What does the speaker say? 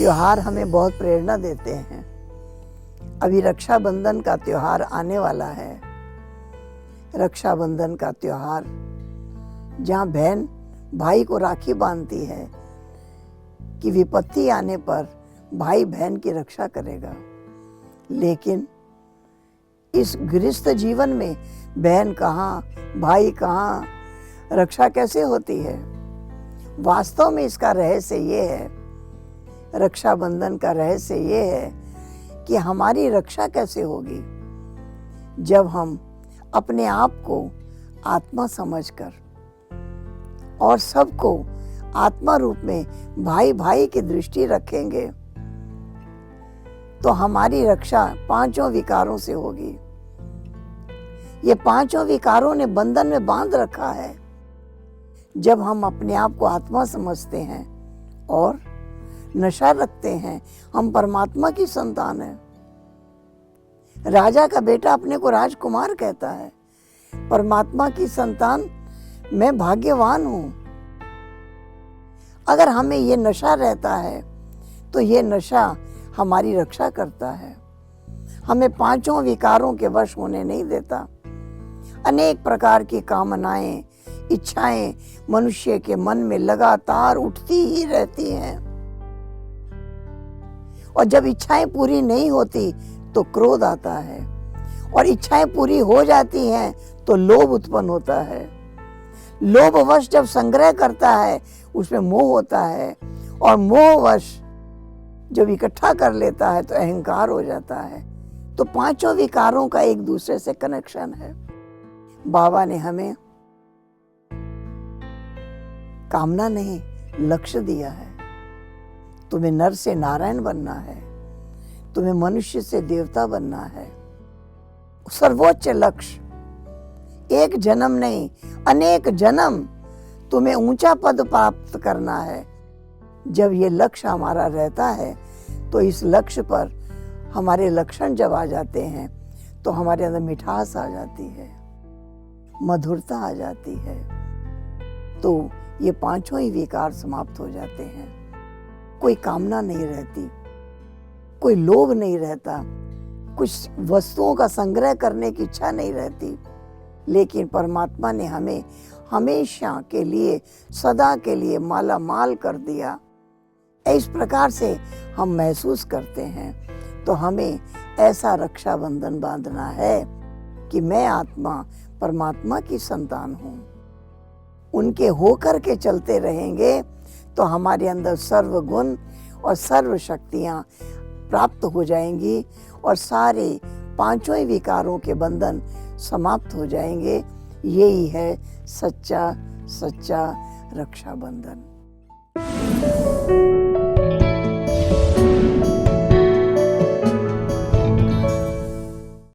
त्योहार हमें बहुत प्रेरणा देते हैं। अभी रक्षाबंधन का त्योहार आने वाला है। रक्षाबंधन का त्योहार जहाँ बहन भाई को राखी बांधती है कि विपत्ति आने पर भाई बहन की रक्षा करेगा। लेकिन इस गृहस्थ जीवन में बहन कहाँ, भाई कहाँ, रक्षा कैसे होती है? वास्तव में इसका रहस्य ये है, रक्षाबंधन का रहस्य ये है कि हमारी रक्षा कैसे होगी जब हम अपने आप को आत्मा समझकर और सबको आत्मा रूप में भाई भाई की दृष्टि रखेंगे तो हमारी रक्षा पांचों विकारों से होगी। ये पांचों विकारों ने बंधन में बांध रखा है। जब हम अपने आप को आत्मा समझते हैं और नशा रखते हैं, हम परमात्मा की संतान हैं। राजा का बेटा अपने को राजकुमार कहता है। परमात्मा की संतान मैं भाग्यवान हूं। अगर हमें ये नशा रहता है तो ये नशा हमारी रक्षा करता है, हमें पांचों विकारों के वश होने नहीं देता। अनेक प्रकार की कामनाएं, इच्छाएं मनुष्य के मन में लगातार उठती ही रहती हैं और जब इच्छाएं पूरी नहीं होती तो क्रोध आता है और इच्छाएं पूरी हो जाती हैं तो लोभ उत्पन्न होता है। लोभवश जब संग्रह करता है उसमें मोह होता है और मोहवश जब इकट्ठा कर लेता है तो अहंकार हो जाता है। तो पांचों विकारों का एक दूसरे से कनेक्शन है। बाबा ने हमें कामना नहीं, लक्ष्य दिया है। तुम्हें नर से नारायण बनना है, तुम्हें मनुष्य से देवता बनना है। सर्वोच्च लक्ष्य, एक जन्म नहीं अनेक जन्म तुम्हें ऊंचा पद प्राप्त करना है। जब ये लक्ष्य हमारा रहता है तो इस लक्ष्य पर हमारे लक्षण जब आ जाते हैं तो हमारे अंदर मिठास आ जाती है, मधुरता आ जाती है, तो ये पांचों ही विकार समाप्त हो जाते हैं। कोई कामना नहीं रहती, कोई लोभ नहीं रहता, कुछ वस्तुओं का संग्रह करने की इच्छा नहीं रहती। लेकिन परमात्मा ने हमें हमेशा के लिए, सदा के लिए माला माल कर दिया। इस प्रकार से हम महसूस करते हैं। तो हमें ऐसा रक्षाबंधन बांधना है कि मैं आत्मा परमात्मा की संतान हूँ। उनके होकर के चलते रहेंगे तो हमारे अंदर सर्व गुण और सर्व शक्तियाँ प्राप्त हो जाएंगी और सारे पांचों ही विकारों के बंधन समाप्त हो जाएंगे। यही है सच्चा रक्षाबंधन।